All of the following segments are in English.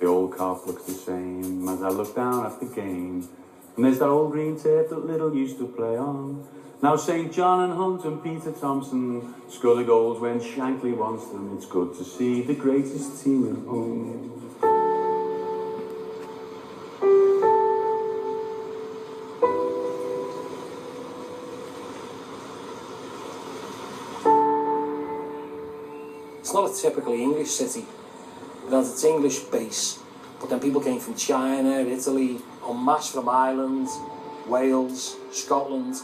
The old carp looks the same as I look down at the game. And there's that old green tape that Little used to play on. Now St. John and Hunt and Peter Thompson score the goals when Shankly wants them. It's good to see the greatest team in home. It's not a typically English city. It has its English base, but then people came from China, Italy, en masse from Ireland, Wales, Scotland,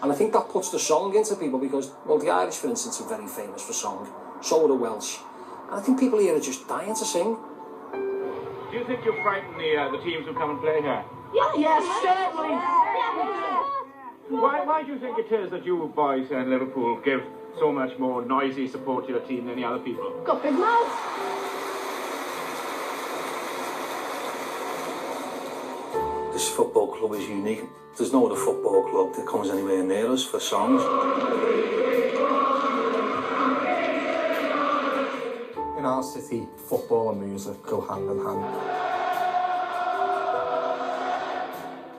and I think that puts the song into people because, well, the Irish, for instance, are very famous for song, so are the Welsh, and I think people here are just dying to sing. Do you think you'll frighten the teams who come and play here? Yes, certainly. Why do you think it is that you boys in Liverpool give so much more noisy support to your team than any other people? Got big mouths. This football club is unique. There's no other football club that comes anywhere near us for songs. In our city, football and music go hand in hand.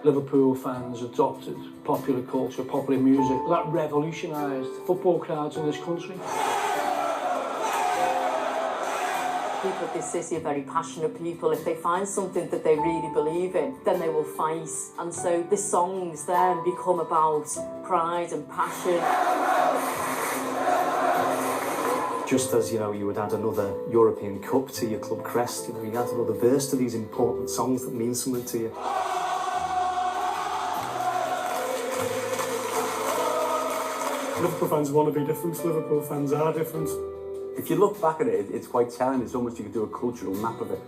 Liverpool fans adopted popular culture, popular music. That revolutionised football crowds in this country. People of this city are very passionate people. If they find something that they really believe in, then they will fight. And so the songs then become about pride and passion. Just as, you would add another European Cup to your club crest, you add another verse to these important songs that mean something to you. Liverpool fans want to be different. Liverpool fans are different. If you look back at it, it's quite telling. It's almost you could do a cultural map of it.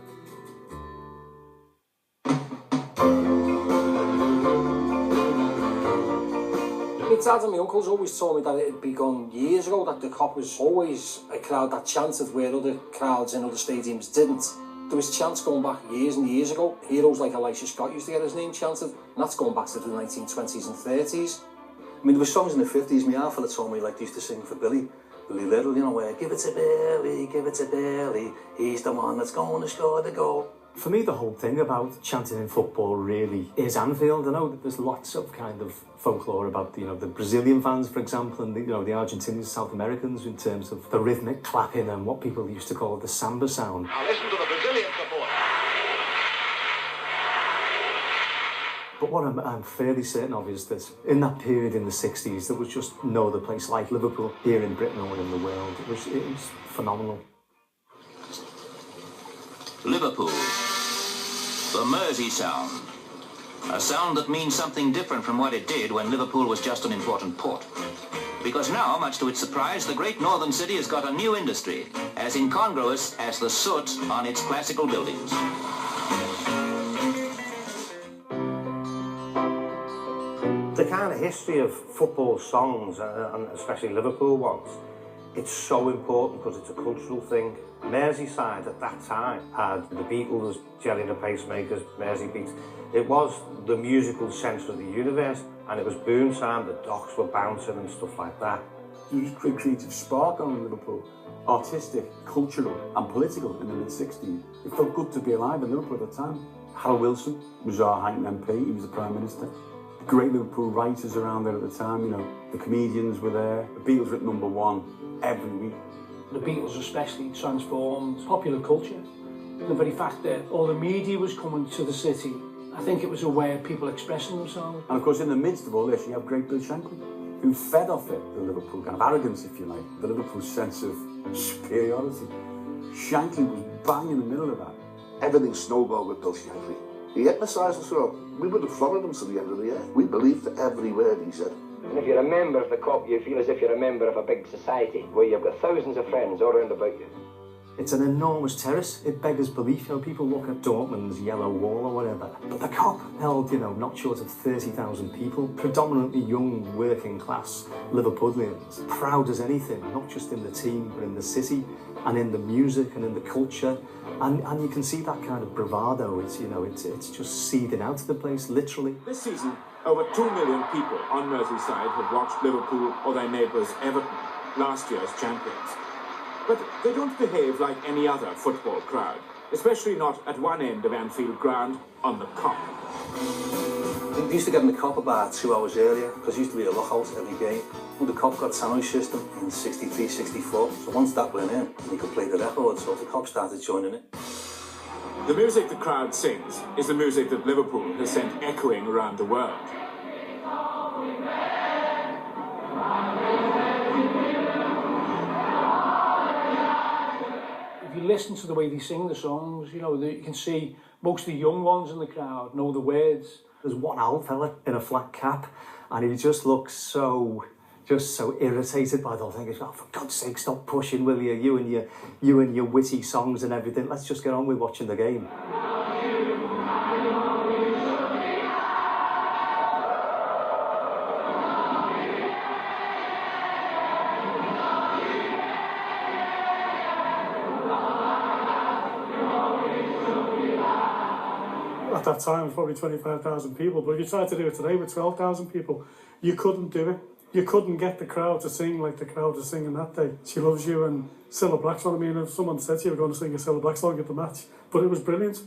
My dad and my uncles always told me that it had begun years ago, that the Cop was always a crowd that chanted where other crowds in other stadiums didn't. There was chants going back years and years ago. Heroes like Elisha Scott used to get his name chanted, and that's going back to the 1920s and 30s. I mean, there were songs in the 50s, my half that told me, like, they used to sing for Billy Little, where, give it to Billy, he's the one that's going to score the goal. For me, the whole thing about chanting in football really is Anfield. I know that there's lots of kind of folklore about, the Brazilian fans, for example, and, the Argentinians, South Americans, in terms of the rhythmic clapping and what people used to call the samba sound. Now listen to the Brazilian support. But what I'm fairly certain of is that in that period in the 60s, there was just no other place like Liverpool here in Britain or in the world. It was phenomenal. Liverpool, the Mersey sound. A sound that means something different from what it did when Liverpool was just an important port. Because now, much to its surprise, the great northern city has got a new industry, as incongruous as the soot on its classical buildings. The kind of history of football songs, and especially Liverpool ones, it's so important because it's a cultural thing. Merseyside at that time had the Beatles, Jelly and the Pacemakers, Mersey Beats. It was the musical centre of the universe, and it was boom time, the docks were bouncing and stuff like that. There was a great creative spark on in Liverpool, artistic, cultural and political in the mid-60s. It felt good to be alive in Liverpool at the time. Harold Wilson was our Hampton MP, he was the Prime Minister. The great Liverpool writers around there at the time, the comedians were there. The Beatles were at #1 every week. The Beatles especially transformed popular culture. The very fact that all the media was coming to the city, I think it was a way of people expressing themselves. And of course, in the midst of all this, you have great Bill Shankly, who fed off it, the Liverpool kind of arrogance, if you like, the Liverpool sense of superiority. Shankly was bang in the middle of that. Everything snowballed with Bill Shankly. He hypnotised us all. We would have followed him to the end of the year. We believed every word he said. And if you're a member of the Cop, you feel as if you're a member of a big society, where you've got thousands of friends all around about you. It's an enormous terrace. It beggars belief. People look at Dortmund's yellow wall or whatever. But the Cop held, not short of 30,000 people, predominantly young, working class Liverpudlians, proud as anything, not just in the team, but in the city, and in the music and in the culture. And you can see that kind of bravado. It's just seething out of the place, literally. This season, over 2 million people on Merseyside have watched Liverpool or their neighbours Everton, last year's champions. But they don't behave like any other football crowd. especially not at one end of Anfield Ground on the Kop. We used to get in the Kop about 2 hours earlier because there used to be a lockout every game. When the Kop got a sandwich system in 63, 64, so once that went in, we could play the record, so the Kop started joining it. The music the crowd sings is the music that Liverpool has sent echoing around the world. If you listen to the way they sing the songs, you know, you can see most of the young ones in the crowd know the words. There's one old fella in a flat cap, and he just looks so irritated by the whole thing. He's like, oh, for God's sake, stop pushing, will you? You and your witty songs and everything. Let's just get on with watching the game. At that time, it was probably 25,000 people, but if you tried to do it today with 12,000 people, you couldn't do it. You couldn't get the crowd to sing like the crowd was singing that day. She Loves You and Cilla Black's one. I mean, if someone said to you, we're going to sing a Cilla Black song at the match, but it was brilliant.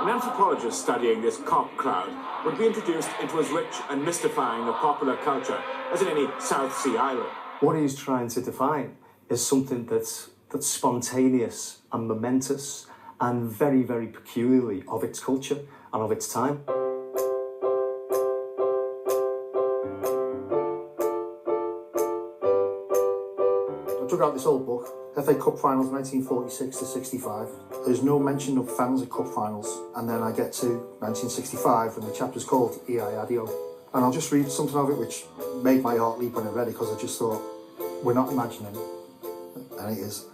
An anthropologist studying this Kop crowd would be introduced into as rich and mystifying a popular culture as in any South Sea island. What he's trying to define is something that's spontaneous and momentous and very, very peculiarly of its culture and of its time. I took out this old book, FA Cup Finals 1946 to 65. There's no mention of fans at Cup Finals, and then I get to 1965 and the chapter's called E.I. Adio. And I'll just read something of it which made my heart leap when I read it, because I just thought, we're not imagining it, and it is.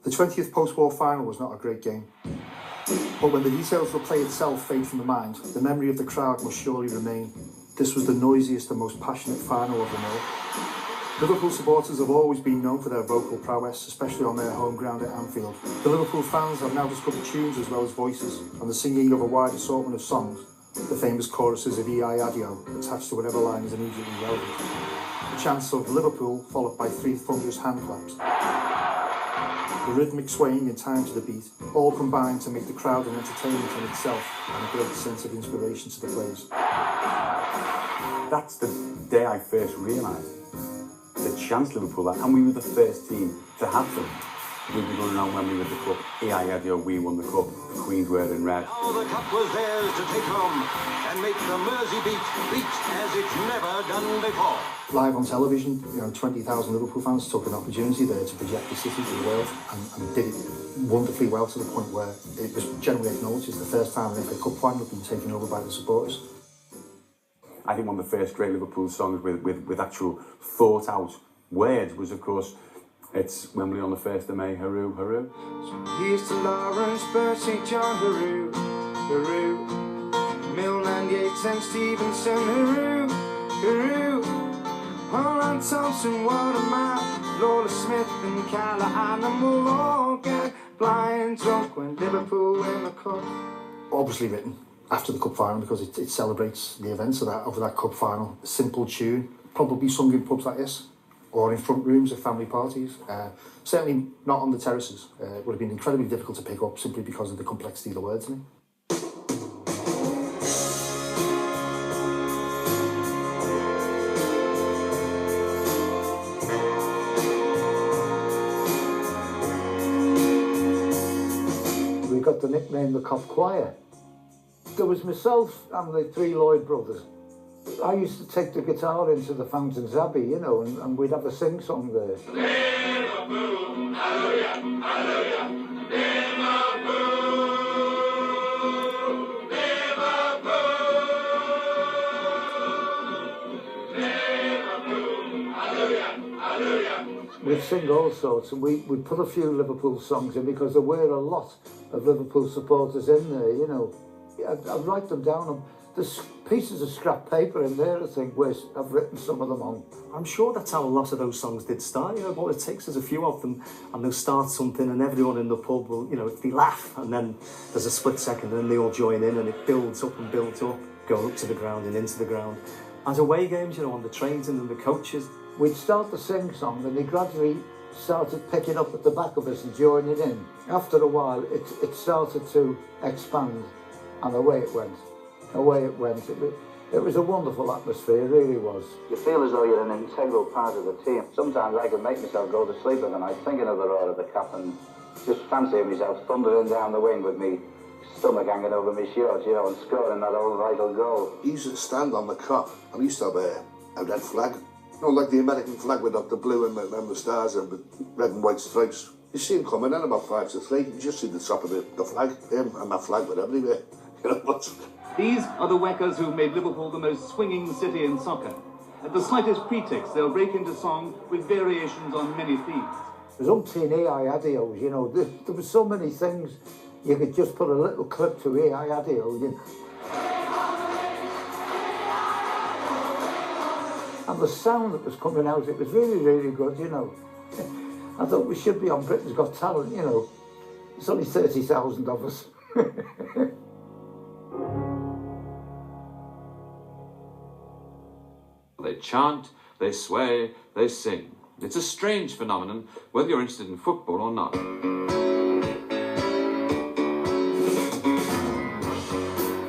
The 20th post-war final was not a great game, but when the details of the play itself fade from the mind, the memory of the crowd must surely remain. This was the noisiest and most passionate final of them all. Liverpool supporters have always been known for their vocal prowess, especially on their home ground at Anfield. The Liverpool fans have now discovered tunes as well as voices, and the singing of a wide assortment of songs, the famous choruses of E.I. Adio, attached to whatever line is immediately relevant. The chants of Liverpool, followed by 3 thunderous hand claps. The rhythmic swaying in time to the beat, all combined to make the crowd an entertainment in itself and a great sense of inspiration to the players. That's the day I first realised the chance Liverpool had, and we were the first team to have them. We'd be going around when we won the cup. E.I. Adio, we won the cup. The Queen's wearing red. Now the cup was theirs to take home and make the Mersey beat as it's never done before. Live on television, 20,000 Liverpool fans took an opportunity there to project the city to the world and did it wonderfully well, to the point where it was generally acknowledged as the first time an FA Cup final had been taken over by the supporters. I think one of the first great Liverpool songs with actual thought out words was, of course, it's Wembley on the 1st of May, hurroo, hurroo. Here's to Lawrence, Bert, St. John, hurroo, hurroo. Milne, Yates and Stevenson, hurroo, hurroo. Holland, Thompson, Waterman, Lola Smith and Callahan, and we'll all get blind drunk when Liverpool win the cup. Obviously written after the cup final, because it celebrates the events of that cup final. A simple tune, probably sung in pubs like this, or in front rooms at family parties. Certainly not on the terraces. It would have been incredibly difficult to pick up simply because of the complexity of the words in it. We got the nickname the Cop Choir. There was myself and the 3 Lloyd brothers. I used to take the guitar into the Fountains Abbey, and we'd have a sing-song there. Liverpool, hallelujah, hallelujah. Liverpool, Liverpool, Liverpool, hallelujah, hallelujah. We'd sing all sorts, and we'd put a few Liverpool songs in because there were a lot of Liverpool supporters in there, I'd write them down. There's pieces of scrap paper in there, I think, where I've written some of them on. I'm sure that's how a lot of those songs did start. What it takes is a few of them, and they'll start something, and everyone in the pub will, they laugh, and then there's a split second, and then they all join in, and it builds up and builds up. going up to the ground and into the ground. As away games, you know, on the trains and the coaches. We'd start to sing songs and they gradually started picking up at the back of us and joining in. After a while, it started to expand, and away it went. Away it went. It was a wonderful atmosphere, it really was. You feel as though you're an integral part of the team. Sometimes I could make myself go to sleep at the night thinking of the roar of the cap and just fancying myself thundering down the wing with me stomach hanging over my shorts, you know, and scoring that old vital goal. He used to stand on the Kop and he used to have a red flag. You know, like the American flag with the blue and the stars and the red and white stripes. You see him coming in about 5 to 3, you just see the top of the flag, him and that flag were everywhere. You know what? These are the Weckers who've made Liverpool the most swinging city in soccer. At the slightest pretext, they'll break into song with variations on many themes. There's umpteen adios, you know, there were so many things. You could just put a little clip to adios, you know. And the sound that was coming out, it was really, really good, you know. I thought we should be on Britain's Got Talent, you know. There's only 30,000 of us. They chant, they sway, they sing. It's a strange phenomenon, whether you're interested in football or not.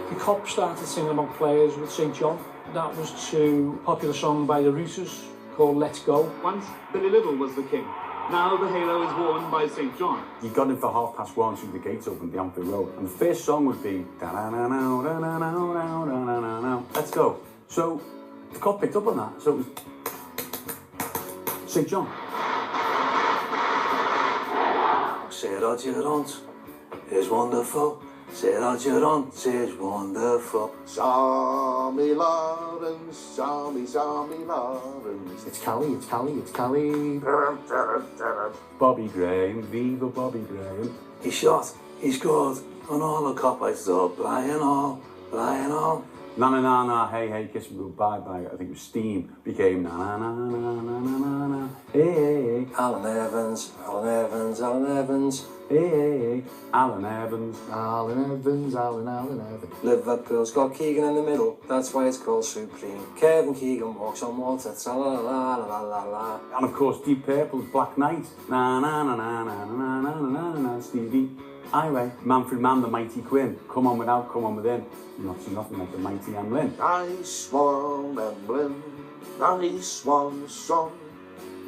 The Kop started singing about players with St John. That was to a popular song by the Rooters called Let's Go. Once, Billy Little was the king. Now the halo is worn by St John. You got in for 1:30 through the gates open at the Anfield Road, and the first song would be Let's Go. So the Kop picked up on that, so it was St John. Say Roger Hunt is wonderful. Say Roger Hunt is wonderful. Sammy Lawrence, Sammy Lawrence. It's Cali, it's Cali, it's Cali. Bobby Graham, viva Bobby Graham. He shot, he scored, and all the Kopites thought, Brian all. Na na na na, hey hey, kiss me goodbye bye. I think it was Steam became na na na na na na na na. Hey hey hey. Alan Evans, Alan Evans, Alan Evans. Hey hey hey. Alan Evans. Alan Evans, Alan Evans. Liverpool's got Keegan in the middle, that's why it's called Supreme. Kevin Keegan walks on water, tra la la la la la la. And of course Deep Purple's Black Knight. Na na na na na na na na na. Stevie. Highway, Manfred Mann, the mighty Quinn. Come on without, come on within. You're not seeing nothing like the mighty Emlyn. Nice one, Emlyn. Nice one, son.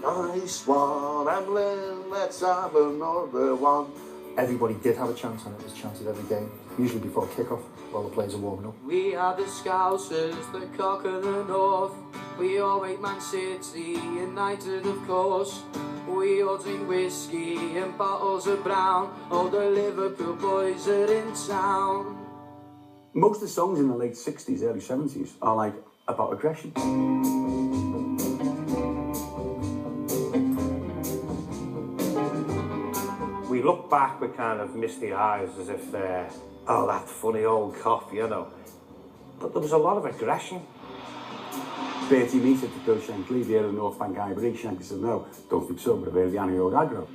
Nice one, Emlyn. Let's have another one. Everybody did have a chance, and it was chanted every game, usually before kick-off, while the players are warming up. We are the Scousers, the cock of the north. We all hate Man City, United of course. We all drink whiskey and bottles of brown. All the Liverpool boys are in town. Most of the songs in the late 60s, early 70s are like about aggression. We look back with kind of misty eyes as if oh, that funny old Kop, you know. But there was a lot of aggression. Bertie Mee said to Bill Shankly, the other North Bank Ivory, Shankly said, no, don't think so, but I've heard the Annie Road Aggro.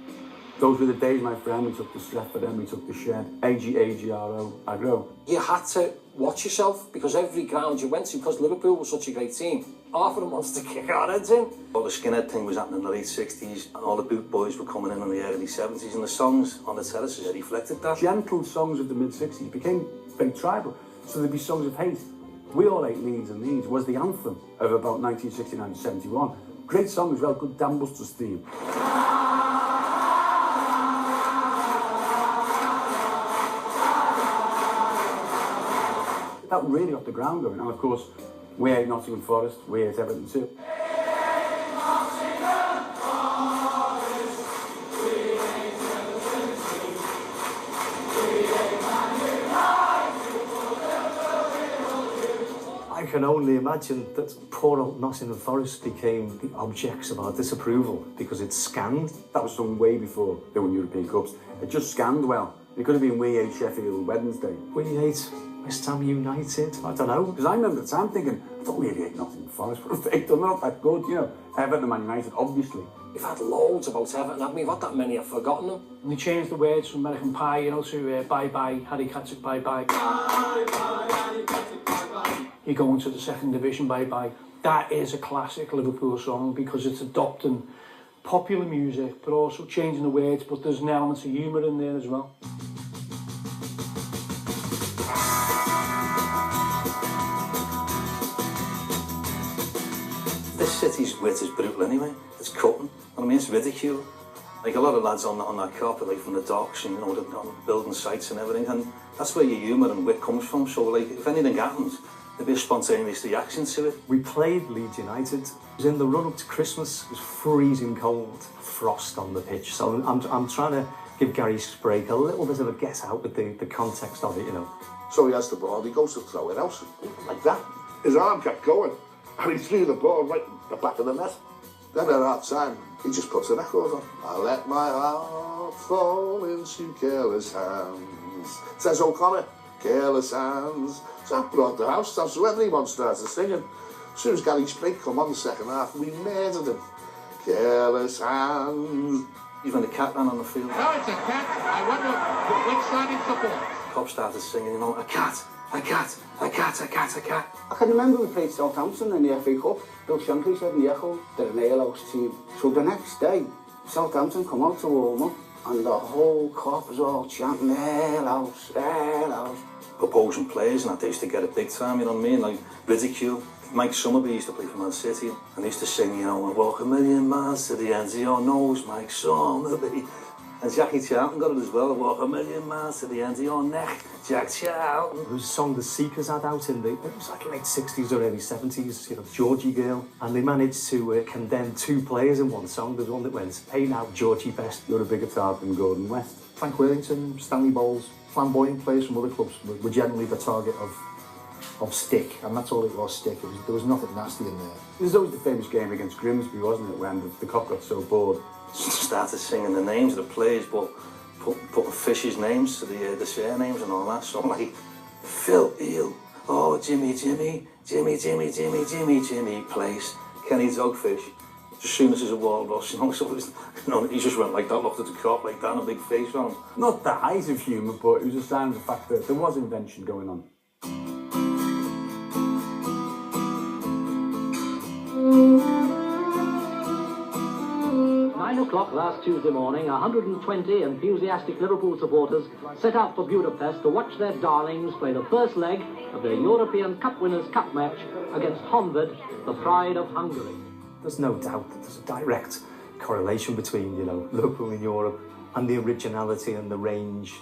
Those were the days, my friend, we took the Stretford then, we took the Shed, AGRO, Aggro. You had to watch yourself, because every ground you went to, because Liverpool was such a great team, half of them wants to kick our heads in. All the skinhead thing was happening in the late 60s, and all the boot boys were coming in the early 70s, and the songs on the terraces reflected that. Gentle songs of the mid-60s became very tribal, so there'd be songs of hate. We All Hate Leeds and Leeds was the anthem of about 1969 to 71. Great song as well, good Dam Busters theme. That really got the ground going, and of course, we hate Nottingham Forest, we hate Everton too. I can only imagine that poor old Nottingham Forest became the objects of our disapproval because it scanned. That was sung way before they won European Cups. It just scanned well. It could have been We Hate Sheffield Wednesday. We hate West Ham United, I don't know. Because I remember at the time thinking, I don't really hate Nottingham Forest, but they're not that good, you know. Everton and Man United, obviously. We've had loads about Everton, haven't we? We've had that many, I've forgotten them. And they changed the words from American Pie, you know, to bye-bye, Harry Catchett, bye-bye. Bye bye, Harry Catchett, bye bye. you go into the second division bye-bye. That is a classic Liverpool song because it's adopting popular music but also changing the words, but there's an element of humour in there as well. This city's wit is brutal anyway. It's cutting. I mean, it's ridicule. Like a lot of lads on that carpet, like from the docks and, you know, on building sites and everything, and that's where your humour and wit comes from. So, like, if anything happens, there'd be a spontaneous reaction to it. We played Leeds United. It was in the run-up to Christmas. It was freezing cold, frost on the pitch. So I'm trying to give Gary Sprake a little bit of a get out with the context of it, you know. So he has the ball, he goes to throw it out, like that. His arm kept going, and he threw the ball right in the back of the net. Then at half time, he just puts the record on. I let my heart fall into careless hands. Says O'Connor, careless hands. So that brought the house down, so everyone started singing. As soon as Gary Sprake come on the second half, we murdered him. Careless hands. Even the cat ran on the field. No, it's a cat. I wonder which side it's supports. Cop started singing, you know, a cat, a cat, a cat, a cat, a cat. I can remember we played Southampton in the FA Cup. Bill Shankly said in the Echo, they're an alehouse team. So the next day, Southampton come out to warm up, and the whole Cop was all chanting, alehouse, alehouse. Opposing players and that, they used to get it big time, you know what I mean? Like, ridicule. Mike Summerby used to play for Man City, and he used to sing, you know, I walk a million miles to the ends of your nose, Mike Summerby. And Jackie Charlton got it as well, I walk a million miles to the end of your neck, Jack Charlton. There was a song the Seekers had out in it was like late 60s or early 70s, you know, Georgie Girl, and they managed to condemn two players in one song. There's one that went, hey now, Georgie Best, you're a bigger tart than Gordon West. Frank Worthington, Stanley Bowles, flamboyant players from other clubs were generally the target of stick, and that's all it was, stick. There was nothing nasty in there. There's always the famous game against Grimsby, wasn't it, when the Cop got so bored. Started singing the names of the players, but putting Fish's names to the surnames and all that. So like, Phil Eel, oh Jimmy Place, Kenny Dogfish. As soon as there's a wall rush, you know, so it was, you know, he just went like that, looked at the Cop like that, and a big face on him. Not the height of humour, but it was a sign of the fact that there was invention going on. 9 o'clock last Tuesday morning, 120 enthusiastic Liverpool supporters set out for Budapest to watch their darlings play the first leg of their European Cup Winners' Cup match against Honvéd, the pride of Hungary. There's no doubt that there's a direct correlation between, you know, Liverpool in Europe and the originality and the range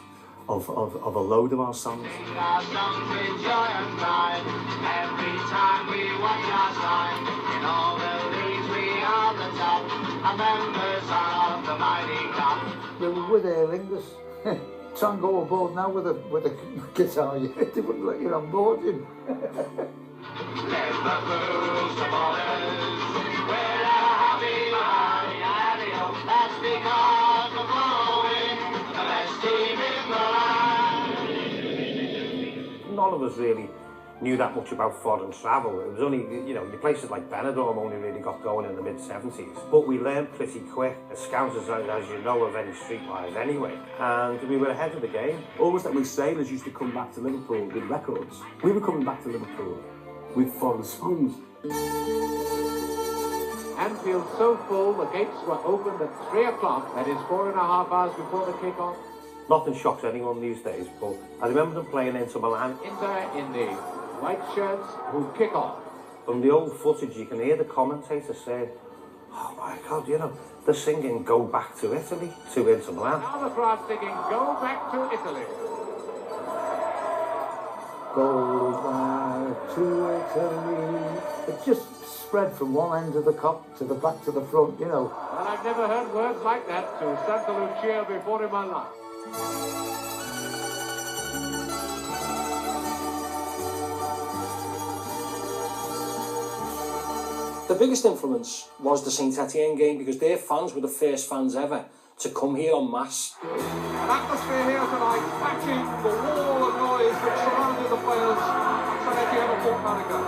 of a load of our songs. Our songs with joy and pride. Every time we watch our sign, in all the leagues we are the top, and members of the mighty cup. With Aer Lingus, try and go aboard now with a guitar, they wouldn't let you on board him. Liverpool supporters, we're a happy man, that's because we're following the best team in the land. None of us really knew that much about foreign travel. It was only, you know, your places like Benidorm only really got going in the mid-70s. But we learned pretty quick. The Scousers, as you know, are very streetwise anyway. And we were ahead of the game. Almost like when sailors used to come back to Liverpool with records. We were coming back to Liverpool with foreign songs. Anfield so full, the gates were opened at 3 o'clock, that is 4.5 hours before the kick-off. Nothing shocks anyone these days, but I remember them playing Inter Milan. Inter in the white shirts who kick off. From the old footage, you can hear the commentator saying, oh my God, you know, they're singing Go Back to Italy to Inter Milan. Now the crowd singing Go Back to Italy. Go back to Italy. It just spread from one end of the Cop to the back to the front, you know. Well, I've never heard words like that to Santa Lucia before in my life. The biggest influence was the Saint Etienne game because their fans were the first fans ever to come here en masse. An atmosphere here tonight, matching the wall of noise which surrounded the players at Saint Etienne a fortnight ago.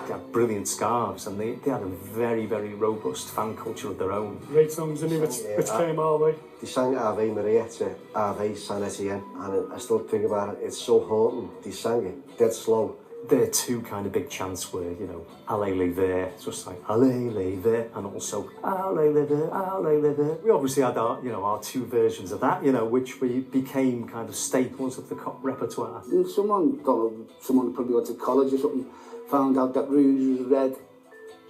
They had brilliant scarves and they had a very, very robust fan culture of their own. Great songs, didn't he, which came our way. They sang Ave Maria to Ave Saint Etienne, and I still think about it, it's so haunting. They sang it dead slow, their two kind of big chants were, you know, allez les verts, just like allez les verts, and also allez les verts, allez les verts. We obviously had our, you know, our two versions of that, you know, which we became kind of staples of the Cop repertoire. And someone probably went to college or something, found out that Rouge was red.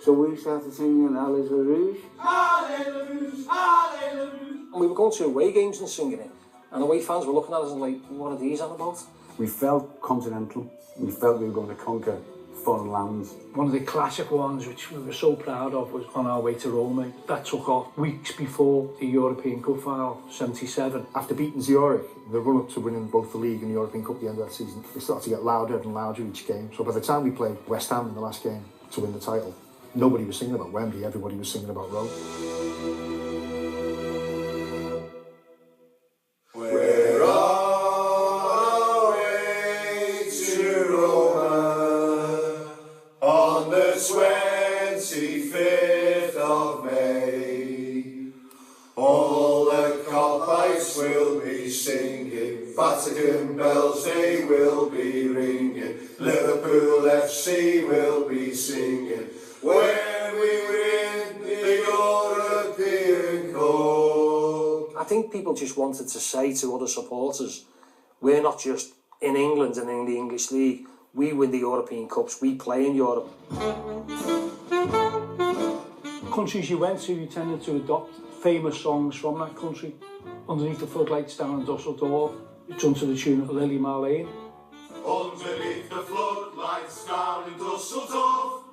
So we started singing Allez les Rouge. Allez les Rouge, allez les Rouge. And we were going to away games and singing it, and away fans were looking at us and like, what are these on about? We felt continental. We felt we were going to conquer foreign lands. One of the classic ones which we were so proud of was On Our Way to Rome. That took off weeks before the European Cup final, 77. After beating Zurich, the run-up to winning both the league and the European Cup at the end of that season, it started to get louder and louder each game. So by the time we played West Ham in the last game to win the title, nobody was singing about Wembley, everybody was singing about Rome. We're on our way to Rome on the 25th of May. All the Copites will be singing, Vatican bells they will be ringing, Liverpool FC will be singing when we win the European Cup. I think people just wanted to say to other supporters, we're not just in England and in the English League, we win the European Cups, we play in Europe. Countries you went to, you tended to adopt famous songs from that country. Underneath the Floodlights down in Dusseldorf, it's done to the tune of Lily Marlene. Underneath the floodlights down in Dusseldorf,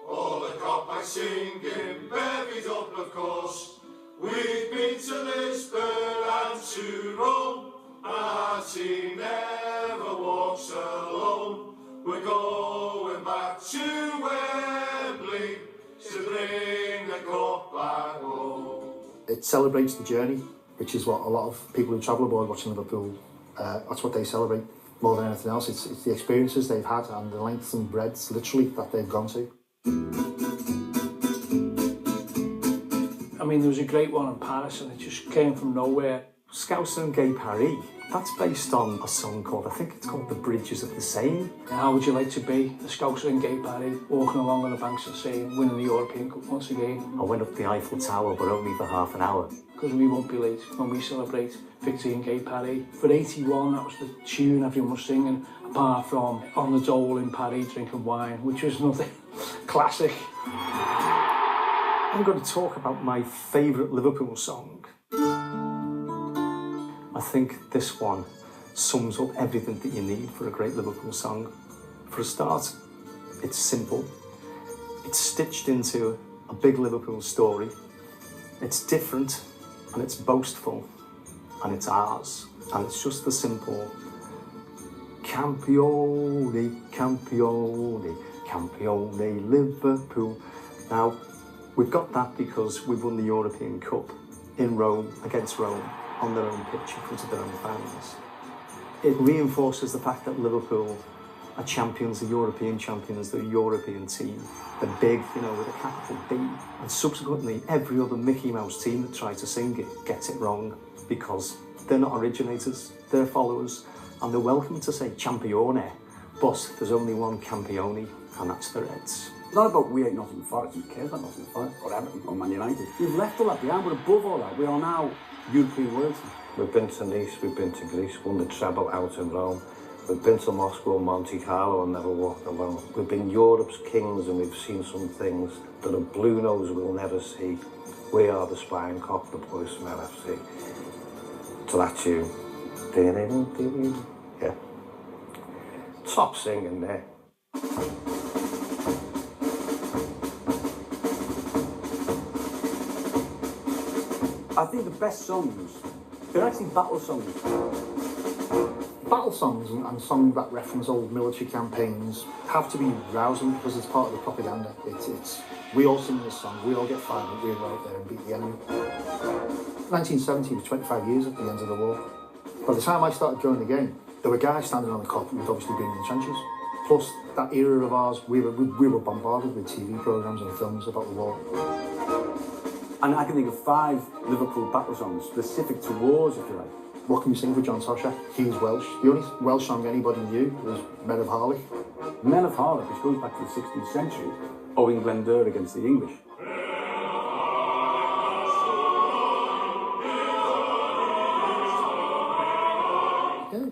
all the Copites singing, bevied up of course. We've been to Lisbon and to Rome, and our team never walks alone. We're going back to Wembley to bring the cup back home. It celebrates the journey, which is what a lot of people who travel abroad watching Liverpool, that's what they celebrate more than anything else. It's the experiences they've had and the lengths and breadths, literally, that they've gone to. I mean, there was a great one in Paris and it just came from nowhere. Scouser and Gay Paris, that's based on a song called, I think it's called The Bridges of the Seine. How would you like to be the Scouser and Gay Paris, walking along on the banks of the Seine, winning the European Cup once again? I went up the Eiffel Tower, but only for half an hour. Because we won't be late when we celebrate victory in Gay Paris. For 81, that was the tune everyone was singing, apart from On the Dole in Paris, drinking wine, which was another classic. I'm going to talk about my favourite Liverpool song. I think this one sums up everything that you need for a great Liverpool song. For a start, it's simple. It's stitched into a big Liverpool story. It's different and it's boastful and it's ours. And it's just the simple Campione, Campione, Campione Liverpool. Now, we've got that because we won the European Cup in Rome, against Rome, on their own pitch in front of their own fans. It reinforces the fact that Liverpool are champions, the European champions, the European team. They're big, you know, with a capital B. And subsequently, every other Mickey Mouse team that tries to sing it gets it wrong because they're not originators, they're followers, and they're welcome to say Champione, but there's only one Campione, and that's the Reds. It's not about we ain't Nottingham Forest, who cares about Nottingham Forest, or Everton, or Man United. We've left all that behind, but above all that, we are now European royalty. We've been to Nice, we've been to Greece, won the treble out in Rome. We've been to Moscow and Monte Carlo and never walked alone. We've been Europe's kings and we've seen some things that a blue nose will never see. We are the Spine Cop, the boys from LFC. To that tune. Yeah. Top singing there. I think the best songs, they're actually battle songs. Battle songs and songs that reference old military campaigns have to be rousing because it's part of the propaganda. It's we all sing this song, we all get fired up, we go out there and beat the enemy. 1970 was 25 years at the end of the war. By the time I started going the game, there were guys standing on the cop who'd obviously been in the trenches. Plus, that era of ours, we were bombarded with TV programmes and films about the war. And I can think of 5 Liverpool battle songs specific to wars, if you like. What Can We Sing for John Toshack? He was Welsh. The only Welsh song anybody knew was Men of Harley. Men of Harlech, which goes back to the 16th century, owing Glendur against the English. Yeah,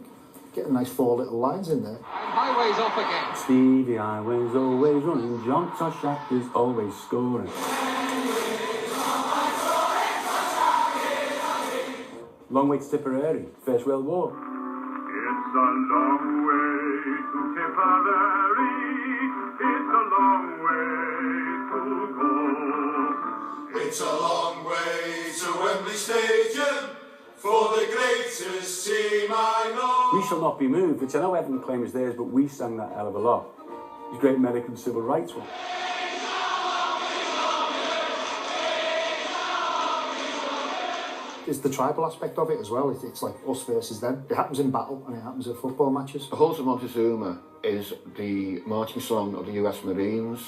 getting nice 4 little lines in there. And Highway's off again. Stevie Highway's always running, John Toshack is always scoring. Long way to Tipperary, First World War. It's a long way to Tipperary, it's a long way to go. It's a long way to Wembley Stadium for the greatest team I know. We Shall Not Be Moved, which I know Evan claims theirs, but we sang that hell of a lot. It's a great American civil rights one. There's the tribal aspect of it as well. It's like us versus them. It happens in battle and it happens at football matches. The Halls of Montezuma is the marching song of the US Marines.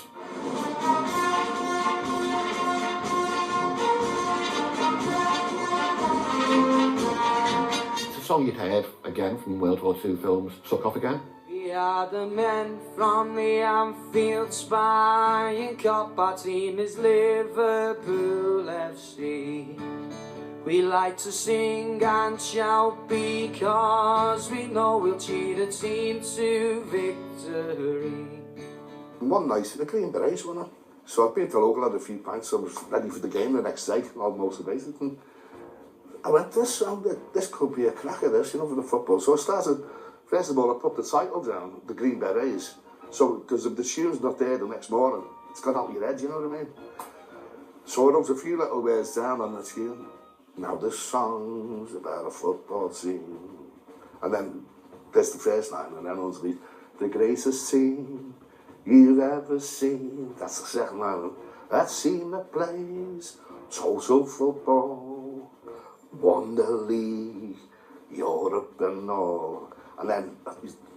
It's a song you'd heard again from World War II films, Suck Off Again. We are the men from the Anfield Spy, Cup. Our team is Liverpool FC. We like to sing and shout because we know we'll cheat a team to victory. One night, the Green Berets won it. So I've been to local, had a few pints, so I was ready for the game the next day, all motivated. And I went, this could be a cracker, this, you know, for the football. So I started, first of all, I put the title down, the Green Berets. So, because if the tune's not there the next morning, it's gone out your head, you know what I mean? So I wrote a few little words down on the tune. Now this song's about a football team. And then there's the first line, and then underneath, the greatest team you've ever seen. That's the second line. That team that plays total football, won the league, Europe and all. And then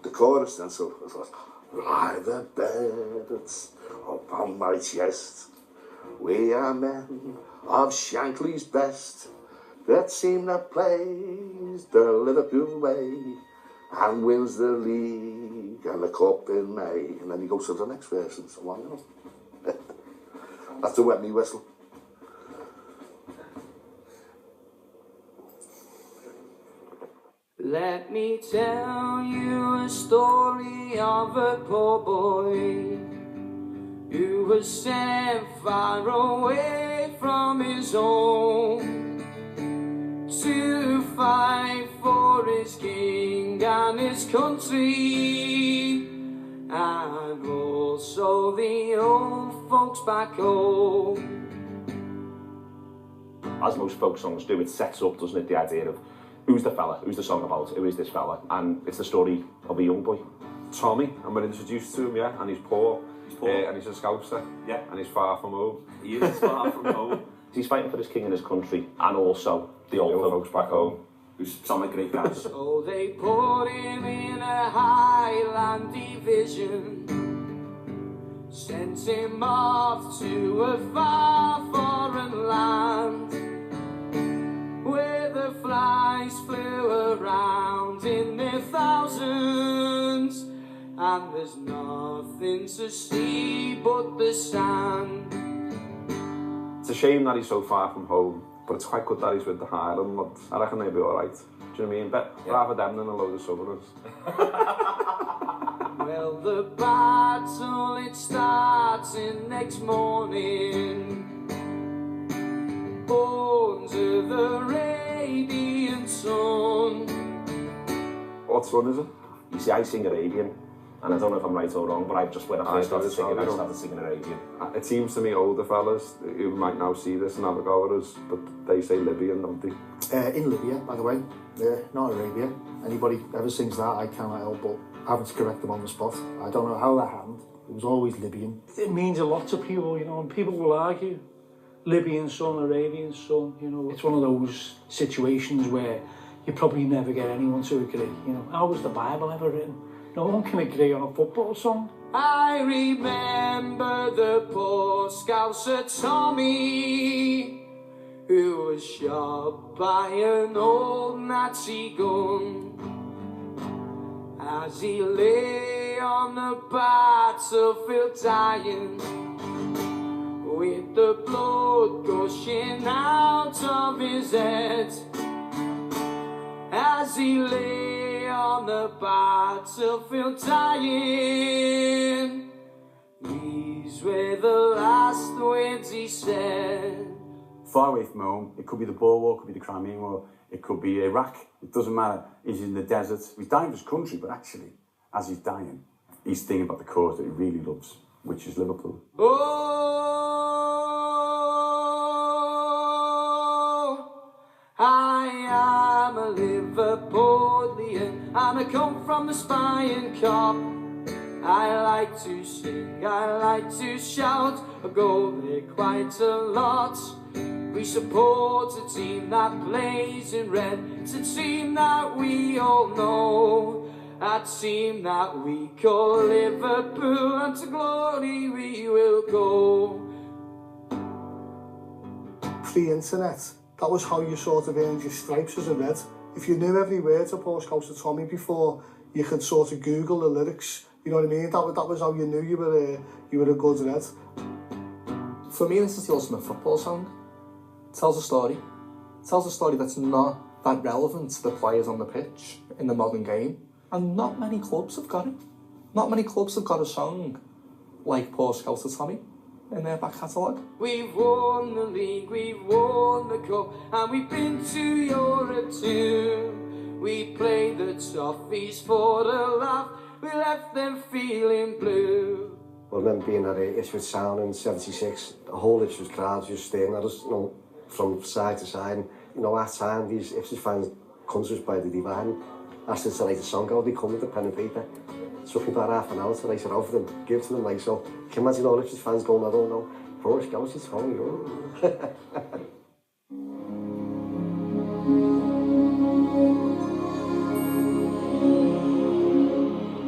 the chorus then, so it was, lie the beds upon my chest. We are men of Shankly's best. That team that plays the Liverpool way and wins the league and the cup in May. And then he goes to the next verse and so on, you know. That's a wet me whistle. Let me tell you a story of a poor boy who was sent far away from his home to fight for his king and his country, and also the old folks back home. As most folk songs do, it sets up, doesn't it, the idea of who's the fella, who's the song about, who is this fella, and it's the story of a young boy. Tommy, and we're introduced to him, yeah, and he's poor, and he's a Scouser, yeah, and he's far from home. He is far from home. He's fighting for his king and his country, and also the old folks back home, who sound like great guys. So they put him in a Highland division, sent him off to a far foreign land, where the flies flew around in their thousands, and there's nothing to see but the sand. It's a shame that he's so far from home, but it's quite good that he's with the Highland lads. I reckon they'll be alright. Do you know what I mean? Rather them than a load of Southerners. Well, the battle, it starts in next morning under the radiant sun. What sun is it? You see, I sing Arabian, and I don't know if I'm right or wrong, but I've just, when I first started singing, I started singing Arabian. It seems to me older fellas who might now see this and have a go at us, but they say Libyan, don't they? In Libya, by the way, not Arabia. Anybody ever sings that, I cannot help but having to correct them on the spot. I don't know how that happened. It was always Libyan. It means a lot to people, you know, and people will argue. Libyan son, Arabian son, you know. It's one of those situations where you probably never get anyone to agree, you know. How was the Bible ever written? No one can agree on a football song. I remember the poor Scouser Tommy, who was shot by an old Nazi gun as he lay lay on the battlefield dying, with the blood gushing out of his head. As he lay on the battlefield dying, these were the last words he said. Far away from home, it could be the Boer War, it could be the Crimean War, it could be Iraq, it doesn't matter. He's in the desert, he's dying for his country, but actually, as he's dying, he's thinking about the cause that he really loves, which is Liverpool. Oh, I am a Liverpudlian, and I come from the Spying Cop. I like to sing, I like to shout, I go there quite a lot. We support a team that plays in red. It's a team that we all know, a team that we call Liverpool, and to glory we will go. Pre-internet, that was how you sort of earned your stripes as a Red. If you knew every word to Poor Scouts of Tommy before you could sort of Google the lyrics, you know what I mean? That was how you knew you were a good Red. For me, this is the ultimate football song. It tells a story. It tells a story that's not that relevant to the players on the pitch in the modern game. And not many clubs have got it. Not many clubs have got a song like Poor Scouts of Tommy in their back catalogue. We've won the league, we've won the cup, and we've been to Europe too. We played the Toffees for a laugh, we left them feeling blue. I remember being at Ipswich Town in '76. The whole Ipswich crowd just staring at us, from side to side. And, at time, these Ipswich fans come to us by the divine, asked us to write a song out. They come with the pen and paper. It took me about half an hour to write it out for them, give it to them. So, can you imagine all Ipswich fans going, I don't know, Poor Scouts of Tommy.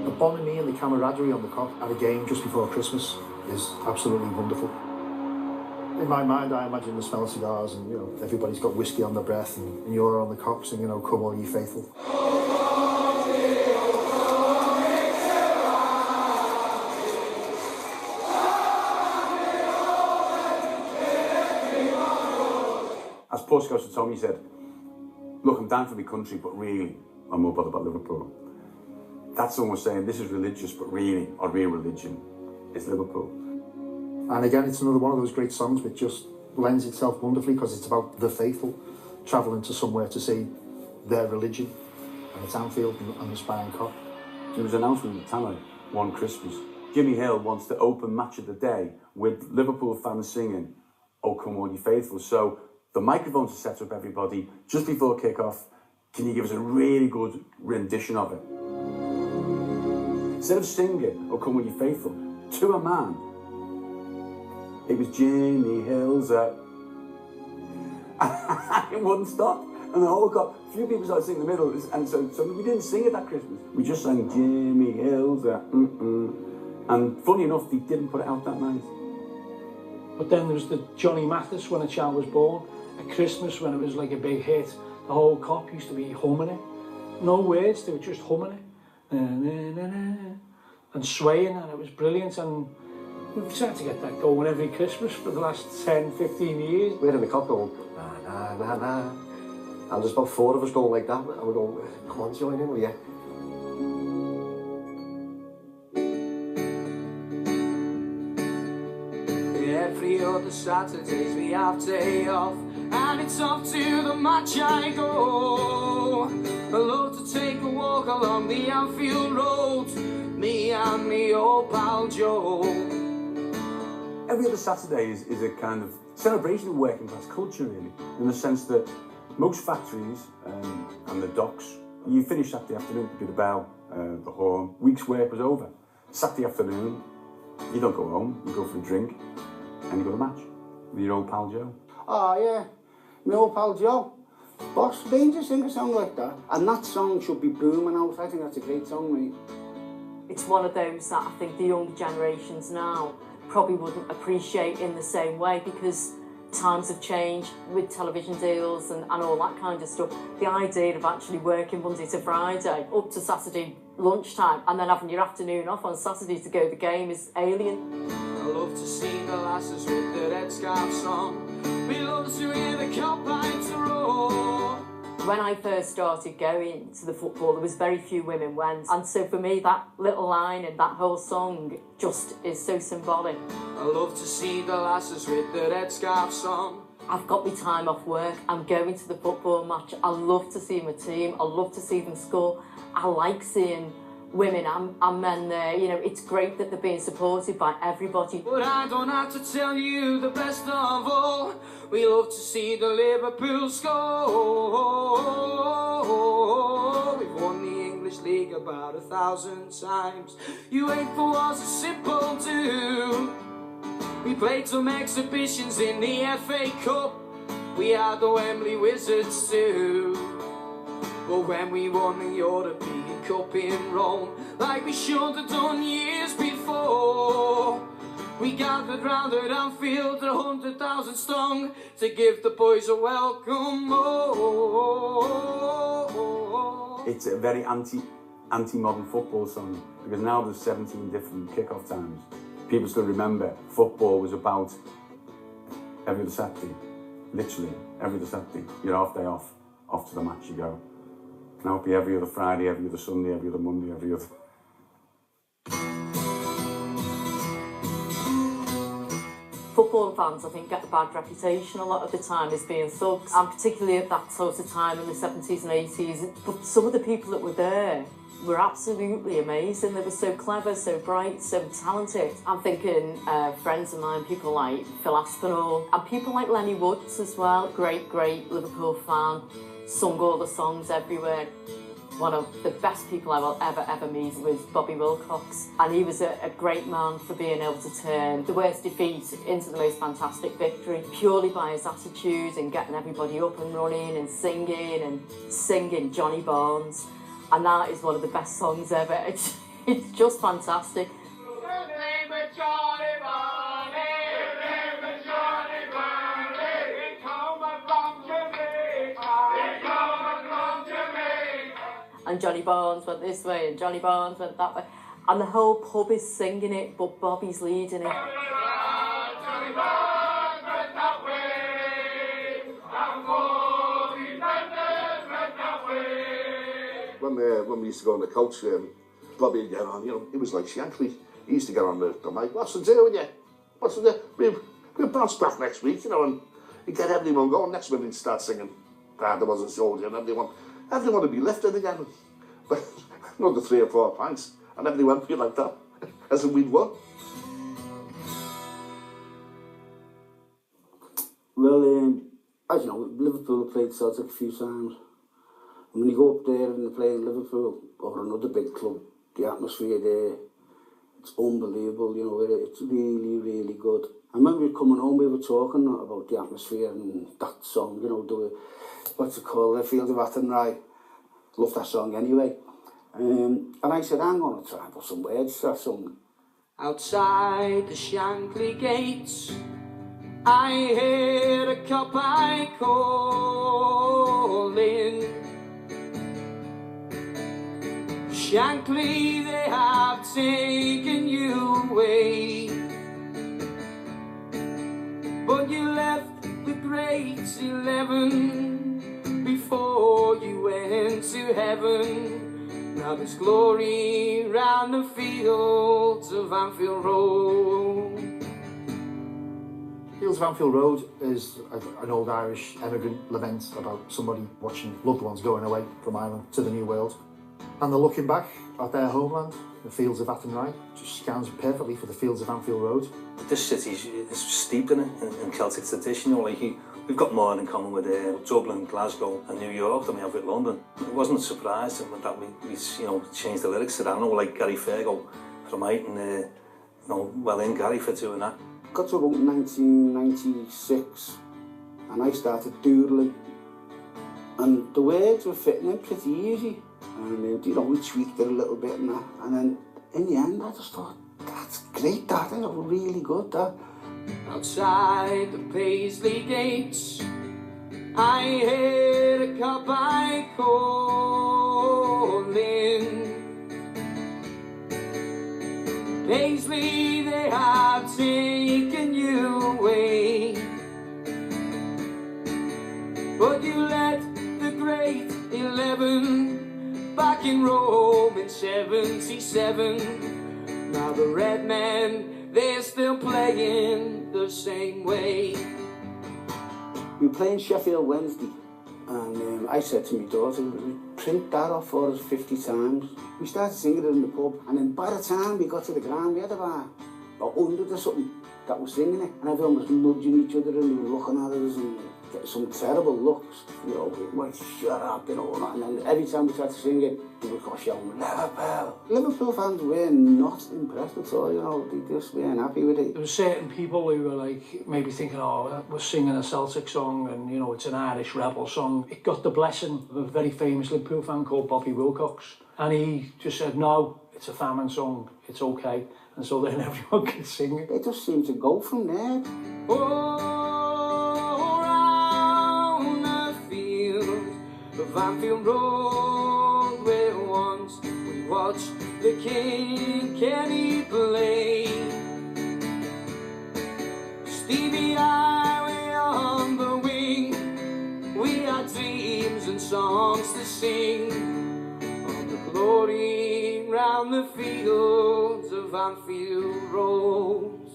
The bonhomie and the camaraderie on the Kop at a game just before Christmas is absolutely wonderful. In my mind, I imagine the smell of cigars and, everybody's got whiskey on their breath and you're on the Kop singing, Come All Ye Faithful. As Poor Scouts of Tommy said, look, I'm down for my country, but really, I'm more bothered about Liverpool. That song was saying, this is religious, but really, our real religion is Liverpool. And again, it's another one of those great songs which just lends itself wonderfully because it's about the faithful travelling to somewhere to see their religion. And it's Anfield and the Spying Cop. There was an announcement at the time, one Christmas. Jimmy Hill wants to open Match of the Day with Liverpool fans singing, Oh Come All Ye Faithful. So the microphones are set up, everybody. Just before kick-off, can you give us a really good rendition of it? Instead of singing, Oh Come All Ye Faithful, to a man, it was Jimmy Hill's up. It wouldn't stop. And the whole got a few people started singing in the middle, and so we didn't sing it that Christmas. We just sang Jimmy Hill's up. And funny enough, they didn't put it out that night. But then there was the Johnny Mathis, When a Child Was Born. At Christmas, when it was like a big hit, the whole Kop used to be humming it. No words, they were just humming it. And swaying, and it was brilliant. And we've tried to get that going every Christmas for the last 10, 15 years. We're in the Kop going, na na na na. And there's about 4 of us going like that, and we're going, come on, join in, will you? Every other Saturdays we have day off, and it's off to the match I go. I love to take a walk along the Anfield Road, me and me old pal Joe. Every other Saturday is a kind of celebration of working class culture, really, in the sense that most factories and the docks, you finish Saturday afternoon, you do the bell, the horn, week's work was over. Saturday afternoon, you don't go home, you go for a drink, and you go to match with your old pal Joe. Oh yeah, my old pal Joe. Boss, Danger sing a song like that. And that song should be booming out. I think that's a great song, mate. It's one of those that I think the younger generations now probably wouldn't appreciate in the same way, because times have changed with television deals and all that kind of stuff. The idea of actually working Monday to Friday up to Saturday lunchtime and then having your afternoon off on Saturday to go to the game is alien. I love to see the lasses with their red scarves on. We love to hear the cowpipes roar. When I first started going to the football, there was very few women went, and so for me that little line and that whole song just is so symbolic. I love to see the lasses with their red scarves on. I've got my time off work, I'm going to the football match, I love to see my team, I love to see them score. I like seeing women and men there, you know, it's great that they're being supported by everybody. But I don't have to tell you the best of all, we love to see the Liverpool score. We've won the English League about 1,000 times. UEFA was a simple do. We played some exhibitions in the FA Cup. We had the Wembley Wizards too. But when we won the European Cup in Rome, like we should have done years before, we gathered round at Anfield 100,000 strong to give the boys a welcome. It's a very anti-modern football song, because now there's 17 different kick-off times. People still remember football was about every other Saturday, literally every other Saturday. Your half day off to the match you go. Now it'll be every other Friday, every other Sunday, every other Monday, every other... Football fans, I think, get a bad reputation a lot of the time as being thugs, and particularly at that sort of time in the 70s and 80s. But some of the people that were there were absolutely amazing. They were so clever, so bright, so talented. I'm thinking friends of mine, people like Phil Aspinall, and people like Lenny Woods as well. Great Liverpool fan, sung all the songs everywhere. One of the best people I will ever meet was Bobby Wilcox, and he was a great man for being able to turn the worst defeat into the most fantastic victory, purely by his attitude and getting everybody up and running and singing Johnny Barnes. And that is one of the best songs ever. It's just fantastic. And Johnny Barnes went this way and Johnny Barnes went that way. And the whole pub is singing it, but Bobby's leading it. When we used to go on the coach, Bobby would get on, you know, he was like Shankly. He used to get on the mic, what's the deal with you? What's the deal? We'll bounce back next week, you know, and he'd get everyone going. Next minute he'd start singing There Was a Soldier, and everyone would be lifted again. But another 3 or 4 pints, and everyone would feel like that, as if we'd won. Well, as you know, Liverpool have played Celtic a few times. And when you go up there and play in Liverpool or another big club, the atmosphere there, it's unbelievable, you know, it's really good. I remember coming home, we were talking about the atmosphere and that song, you know, what's it called, The Fields of Athenry. Love that song anyway. And I said, I'm going to try and put some words to that song. Outside the Shankly gates, I hear a cowpike calling. Shankly, they have taken you away, but you left the great 11 before you went to heaven. Now there's glory round the fields of Anfield Road. Fields of Anfield Road is an old Irish emigrant lament about somebody watching loved ones going away from Ireland to the New World. And they're looking back at their homeland, the Fields of Athenry, just scans perfectly for the Fields of Anfield Road. This city is steeped in Celtic tradition, you know, like we've got more in common with Dublin, Glasgow and New York than we have with London. It wasn't a surprise that we you know, changed the lyrics to that. I know, like Gary Fergo from Ayton, you know, well in Gary for doing that. Got to about 1996 and I started doodling, and the words were fitting in pretty easy. And you know, we tweaked it a little bit and that, and then in the end I just thought, that's great, that is really good, that. Outside the Paisley gates, I hear a cowpike calling. Paisley, they have taken you away, but you let the great 11 back in Rome in 77. Now the red men, they're still playing the same way. We were playing Sheffield Wednesday, and I said to my daughter, print that off for us 50 times. We started singing it in the pub, and then by the time we got to the ground, we had about 100 or something that were singing it, and everyone was nudging each other and they were looking at us and getting some terrible looks. You know, like, shut up, you know, and then every time we tried to sing it, they would go shouting, Liverpool. Liverpool fans were not impressed at all, you know, they just weren't happy with it. There were certain people who were like, maybe thinking, oh, we're singing a Celtic song and, you know, it's an Irish rebel song. It got the blessing of a very famous Liverpool fan called Bobby Wilcox. And he just said, no, it's a famine song, it's okay. And so then everyone could sing it. It just seemed to go from there. Oh, round the field of Anfield Road, where once we watched the King Kenny play. Stevie Highway on the wing, we had dreams and songs to sing. Glory round the fields of Anfield Road.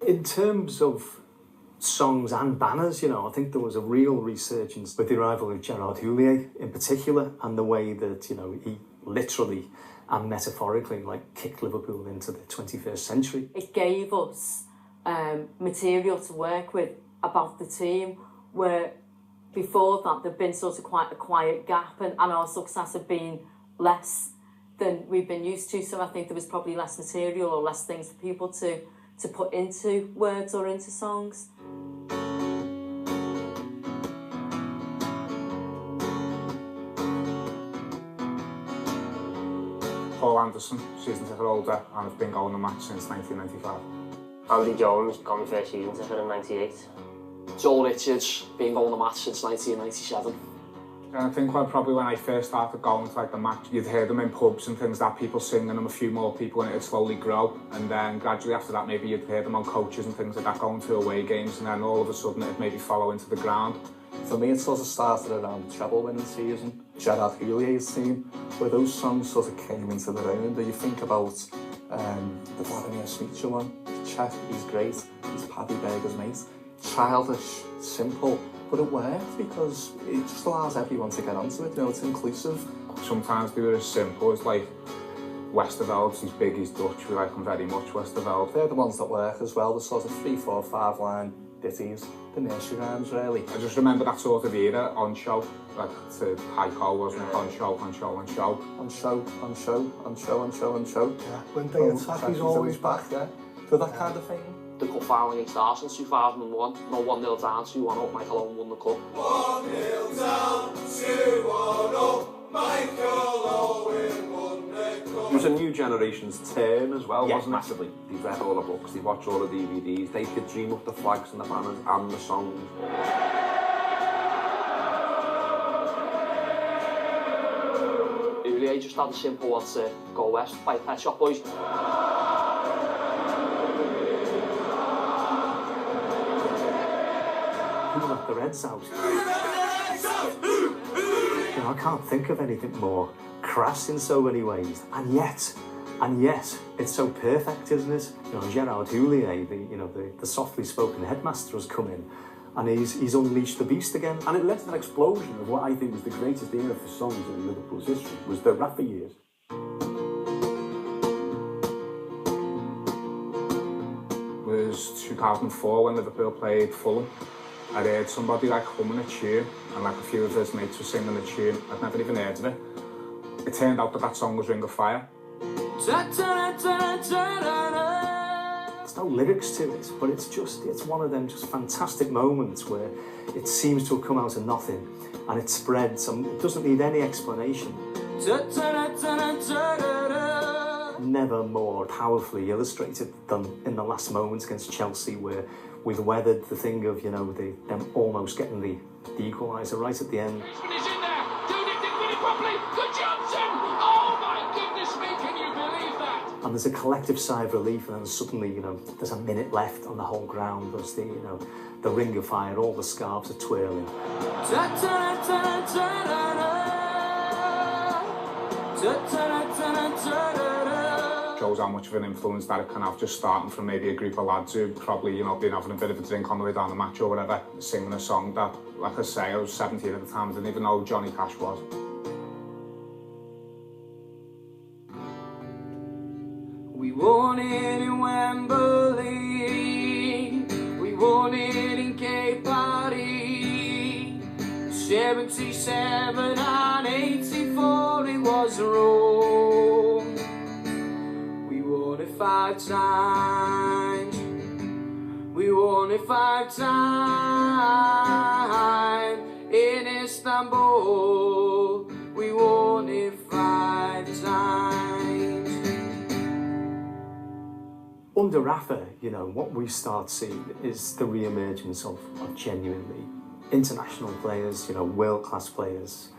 In terms of songs and banners, you know, I think there was a real resurgence with the arrival of Gerard Houllier in particular, and the way that, you know, he literally and metaphorically like kicked Liverpool into the 21st century. It gave us material to work with about the team, where before that there'd been sort of quite a quiet gap, and our success had been less than we've been used to, so I think there was probably less material or less things for people to put into words or into songs. Paul Anderson, season ticket holder, and I've been going to match since 1995. Andy Jones, got my first season ticket in 98. Joel Richards, been going to match since 1997. And I think probably when I first started going to like the match, you'd hear them in pubs and things, that people singing them, a few more people, and it'd slowly grow. And then gradually after that, maybe you'd hear them on coaches and things like that, going to away games, and then all of a sudden it'd maybe follow into the ground. For me, it sort of started around the treble winning season, Gerard Houlier's team, where those songs sort of came into their own. You think about the Vladimir Smicha one, Chet, he's great, he's Paddy Berger's mate. Childish, simple, but it worked because it just allows everyone to get onto it, you know, it's inclusive. Sometimes they were as simple as like Westerveld, since Biggie's Dutch, we like them very much, Westerveld. They're the ones that work as well, the sort of 3, 4, 5 line ditties, the nursery rhymes really. I just remember that sort of era on show, like to Heiko, wasn't it? On show, on show, on show. On show, on show, on show, on show, on show. Yeah, when they attack, he's always back. Yeah, so that kind of thing. The cup final against Arsenal in 2001, no 1-0 down, 2-1 up, Michael Owen won the cup. 1-0 down, 2-1 up, Michael Owen won the cup. It was a new generation's turn as well, wasn't it? Massively. They read all the books, they watch all the DVDs, they could dream up the flags and the banners and the songs. Houllier just had a simple one to go west by Pet Shop Boys. Who let the Reds out? You know, I can't think of anything more crass in so many ways, and yet, it's so perfect, isn't it? You know, Gerard Houllier, the softly spoken headmaster has come in, and he's unleashed the beast again. And it led to an explosion of what I think was the greatest era for songs in Liverpool's history, was the Rafa years. It was 2004 when Liverpool played Fulham. I heard somebody like humming a tune, and like a few of his mates were singing the tune. I'd never even heard of it. It turned out that song was Ring of Fire. There's no lyrics to it, but it's one of them just fantastic moments where it seems to have come out of nothing, and it spreads, and it doesn't need any explanation. Never more powerfully illustrated than in the last moments against Chelsea, where we've weathered the thing of, you know, them almost getting the equaliser right at the end. He's in there, doing it properly. Good Johnson! Oh my goodness me, can you believe that? and there's a collective sigh of relief, and then suddenly, you know, there's a minute left on the whole ground. There's the, you know, the ring of fire, all the scarves are twirling. Shows how much of an influence that it can have, just starting from maybe a group of lads who probably, you know, been having a bit of a drink on the way down the match or whatever, singing a song that, like I say, I was 17 at the time, I didn't even know who Johnny Cash was. We won it in Wembley, we won it in Cape Party, 77 and 84 it was Rome. We won it 5 times, we won it 5 times, in Istanbul, we won it 5 times. Under Rafa, you know, what we start seeing is the re-emergence of genuinely international players, you know, world-class players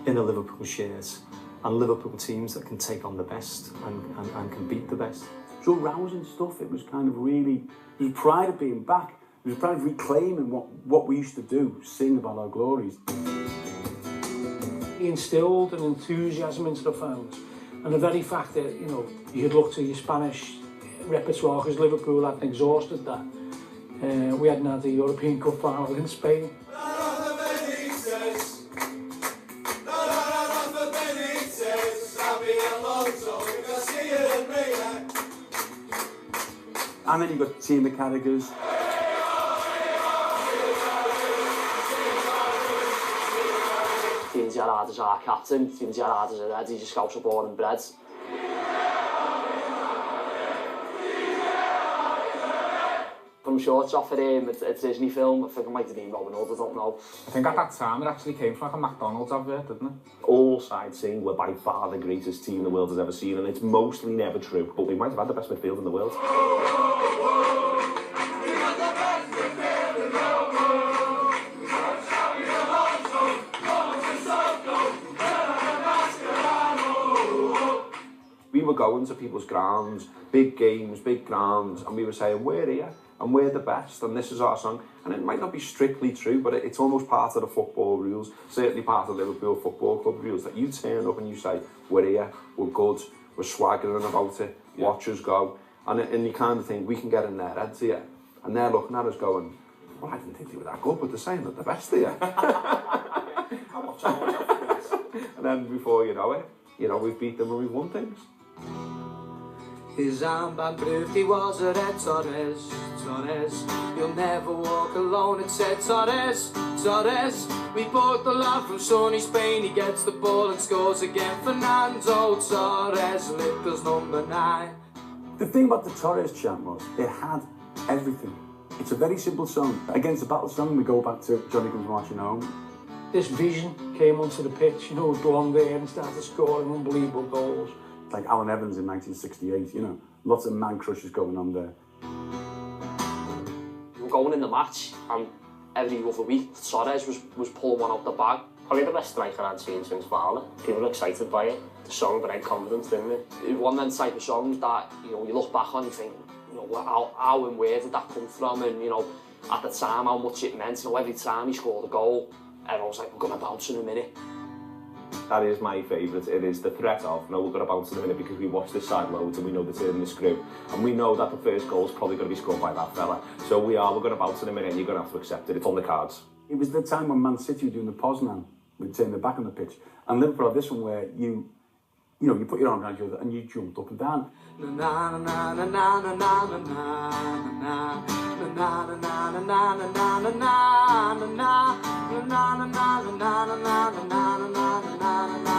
in a Liverpool shirt, and Liverpool teams that can take on the best and can beat the best. So rousing stuff, it was kind of really, it was pride of being back, it was pride of reclaiming what we used to do, sing about our glories. He instilled an enthusiasm into the fans, and the very fact that, you know, you could look to your Spanish repertoire, because Liverpool hadn't exhausted that. We hadn't had the European Cup final in Spain. And then you've got Team the Carragers. Dean Gerrard is our captain. Dean Gerrard is a lad, he's a Scouser born and bred. I'm sure it's off at a Disney film. I think it might have been Robin Hood, I don't know. I think at that time it actually came from like a McDonald's advert, didn't it? All sides saying we're by far the greatest team the world has ever seen, and it's mostly never true, but we might have had the best midfield in the world. We were going to people's grounds, big games, big grounds, and we were saying, we're here, and we're the best, and this is our song. And it might not be strictly true, but it's almost part of the football rules, certainly part of the Liverpool Football Club rules, that you turn up and you say, we're here, we're good, we're swaggering about it, watch us go. And you kind of think, we can get in their heads here. And they're looking at us going, well, I didn't think they were that good, but they're saying that they're best here. And then before you know it, you know, we've beat them and we've won things. His armband proved he was a red Torres, Torres. You'll never walk alone, it said Torres, Torres. We bought the lad from sunny Spain, he gets the ball and scores again. Fernando Torres, Liverpool's number 9. The thing about the Torres chant was, it had everything. It's a very simple song. Against the battle song, we go back to Johnny Comes Marching Home. This vision came onto the pitch, you know, with blonde hair and started scoring unbelievable goals. Like Alan Evans in 1968, you know, lots of man crushes going on there. We were going in the match, and every other week, Torres was pulling one out the bag. Probably the best striker I'd seen since Fowler. People were excited by it. The song brought confidence, didn't it? It was one of them type of songs that, you know, you look back on and think, you know, how and where did that come from? And, you know, at the time, how much it meant. You know, every time he scored a goal, everyone was like, we're going to bounce in a minute. That is my favourite. It is the threat of, no, we're going to bounce in a minute because we watch this side loads and we know the turn in this group. And we know that the first goal is probably going to be scored by that fella. So we're going to bounce in a minute and you're going to have to accept it. It's on the cards. It was the time when Man City were doing the Poznan, we'd turn their back on the pitch. And Liverpool had this one where you put your arm around each other and you jumped up and down.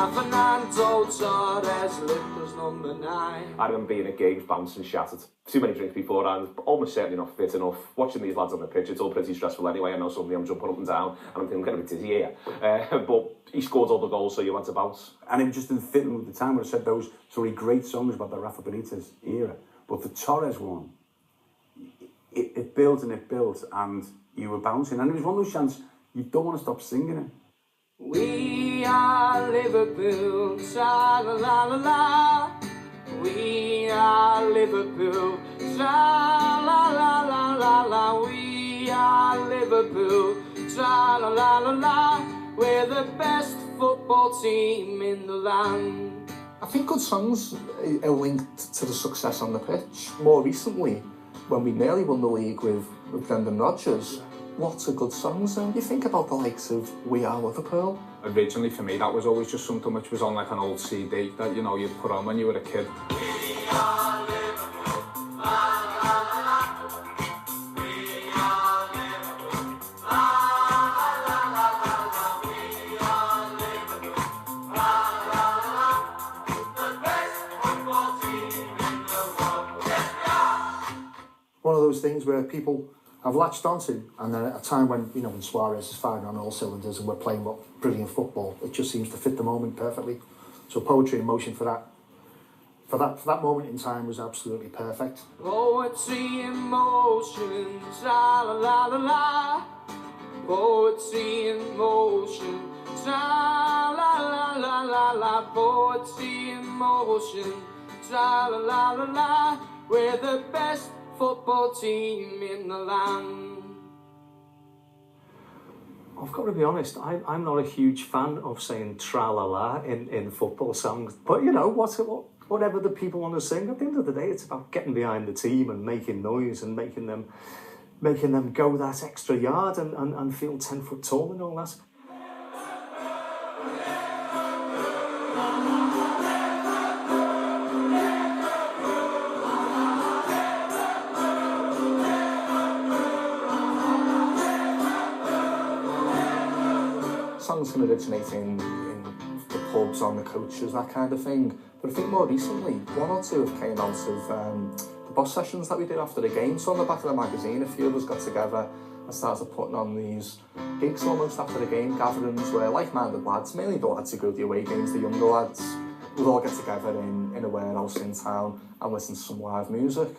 Fernando Torres, Liverpool's number 9. I remember being at games, bouncing, shattered. Too many drinks beforehand, almost certainly not fit enough. Watching these lads on the pitch, it's all pretty stressful anyway. I know suddenly I'm jumping up and down and I'm thinking I'm getting a bit dizzy here. But he scored all the goals, so you had to bounce. And it was just in fitting with the time where I said those really great songs about the Rafa Benitez era. But the Torres one, it built and it built, and you were bouncing. And it was one of those chants, you don't want to stop singing it. We are Liverpool, cha la la la la. We are Liverpool. Tra la la la la la. We are Liverpool. Tra la la la la. We're the best football team in the land. I think good songs are linked to the success on the pitch. More recently, when we nearly won the league with Brendan Rodgers, lots of good songs. And you think about the likes of We Are Liverpool. Originally for me, that was always just something which was on like an old CD that, you know, you'd put on when you were a kid. One of those things where people have latched onto, and then at a time when, you know, when Suarez is firing on all cylinders and we're playing brilliant football, it just seems to fit the moment perfectly. So poetry in motion for that moment in time was absolutely perfect. Poetry in motion, tra la la la la. Poetry in motion, tra la la la la la. Poetry in motion, tra la la la la. We're the best football team in the land. I've got to be honest, I'm not a huge fan of saying tra-la-la in football songs, but you know, whatever the people want to sing, at the end of the day, it's about getting behind the team and making noise and making them go that extra yard and feel 10 foot tall and all that. Songs can originate in the pubs, on the coaches, that kind of thing. But I think more recently, one or two have came out of the boss sessions that we did after the game. So on the back of the magazine, a few of us got together and started putting on these gigs almost after the game, gatherings where like-minded lads, mainly the lads who go to the away games, the younger lads, would all get together in a warehouse in town and listen to some live music.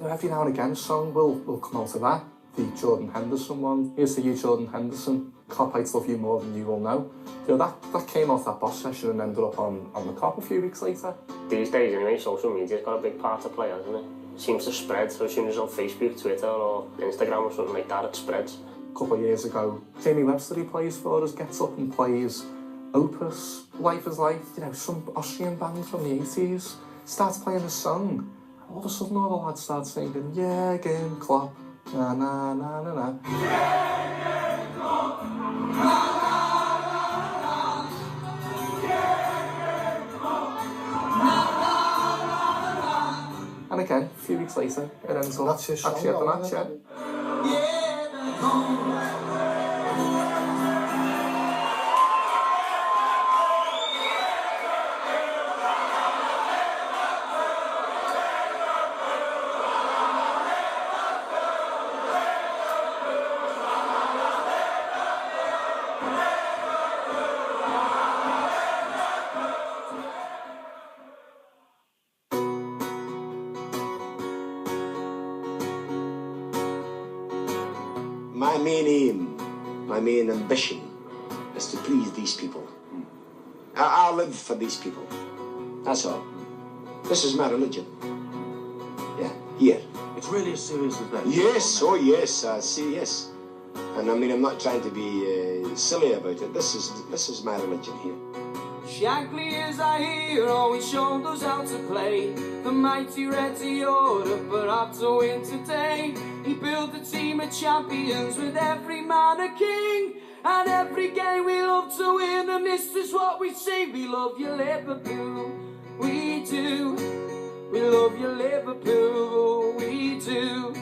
Every now and again, a song will come out of that. The Jordan Henderson one. Here's to you, Jordan Henderson. Cop-Ites love you more than you will know. You know, that came off that boss session and ended up on the Cop a few weeks later. These days, anyway, social media's got a big part to play, hasn't it? It seems to spread, so as soon as it's on Facebook, Twitter or Instagram or something like that, it spreads. A couple of years ago, Jamie Webster, who plays for us, gets up and plays Opus, Life is Life, you know, some Austrian band from the 80s, starts playing a song. All of a sudden, all the lads start singing, Jürgen Klopp, na na na na na. Jürgen Klopp, na na na na. Jürgen Klopp, na na na na. And again, a few weeks later, it ends up actually at the match, yeah. My main aim, my main ambition is to please these people. I live for these people. That's all. This is my religion. Yeah, here. It's really as serious as that? Yes, oh yes, I see, yes. And I mean, I'm not trying to be silly about it. This is my religion here. Shankly is our hero, he showed us how to play. The mighty Reds of Europe are up to win today. He built a team of champions with every man a king. And every game we love to win, and this is what we say. We love you, Liverpool, we do. We love you, Liverpool, we do.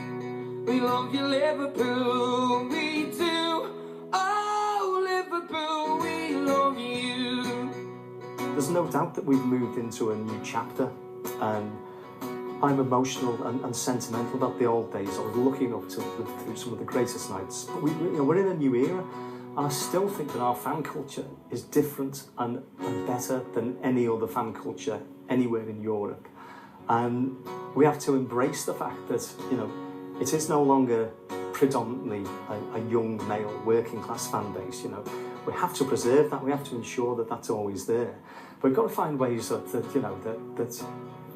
We love you, Liverpool, we do. Oh, Liverpool, we love you. There's no doubt that we've moved into a new chapter, and I'm emotional and sentimental about the old days. I was lucky enough to live through some of the greatest nights. But we're in a new era, and I still think that our fan culture is different and better than any other fan culture anywhere in Europe. And we have to embrace the fact that, you know, it is no longer predominantly a young male working class fan base, you know. We have to preserve that, we have to ensure that that's always there. But we've got to find ways that you know, that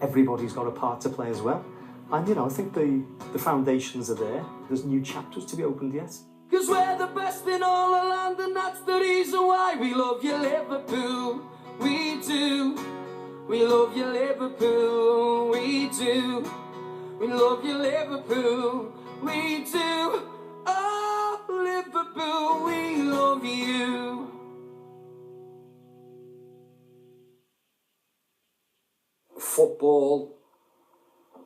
everybody's got a part to play as well. And, you know, I think the foundations are there. There's new chapters to be opened yet. Cause we're the best in all the land, and that's the reason why we love you, Liverpool. We do. We love you, Liverpool. We do. We love you, Liverpool. We do. Oh, Liverpool, we love you. Football,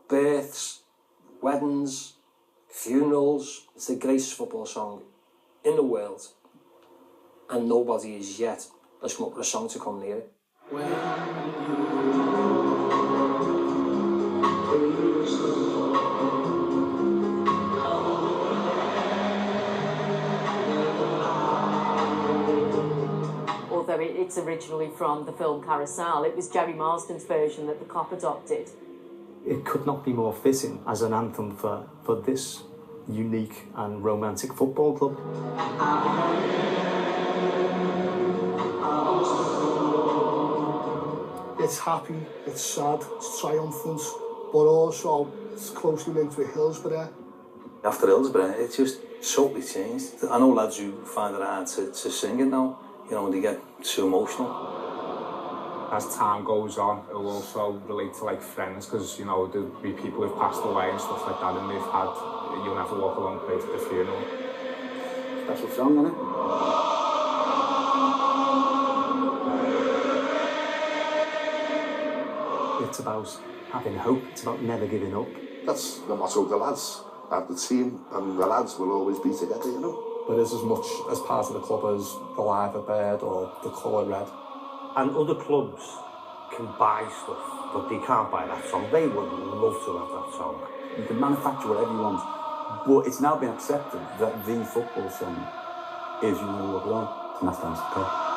births, weddings, funerals. It's the greatest football song in the world, and nobody is yet has come up with a song to come near it. Although it's originally from the film Carousel, it was Jerry Marsden's version that the Cop adopted. It could not be more fitting as an anthem for this unique and romantic football club. It's happy, it's sad, it's triumphant, but also it's closely linked with Hillsborough. After Hillsborough, it just totally changed. I know lads who find it hard to sing it now, you know, when they get too emotional. As time goes on, it will also relate to like friends, because, you know, there'll be people who've passed away and stuff like that, and they've had, You'll Never Walk Alone played at the funeral. Special song, isn't it? It's about having hope, it's about never giving up. That's the motto of the lads. The team and the lads will always be together, you know. But it's as much as part of the club as the Liverbird or the colour red. And other clubs can buy stuff, but they can't buy that song. They would love to have that song. You can manufacture whatever you want, but it's now been accepted that the football song is You Never Walk Alone, and that's down to the Cop.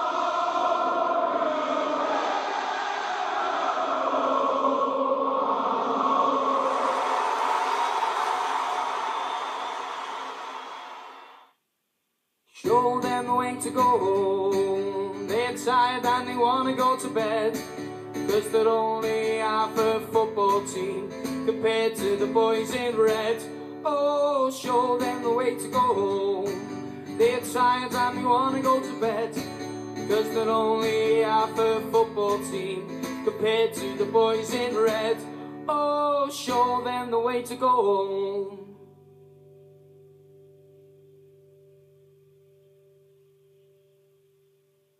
Show them the way to go home. They're tired and they want to go to bed, cause they're only half a football team compared to the boys in red. Oh, show them the way to go home. They're tired and they want to go to bed, cause they're only half a football team compared to the boys in red. Oh, show them the way to go home.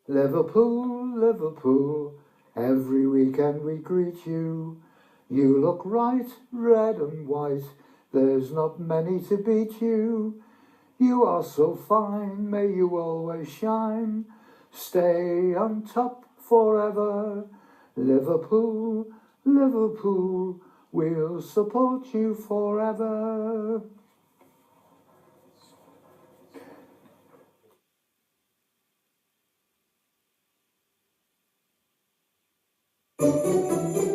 Liverpool, Liverpool, every weekend we greet you. You look right, red and white, there's not many to beat you. You are so fine, may you always shine, stay on top forever. Liverpool, Liverpool, we'll support you forever. Thank you.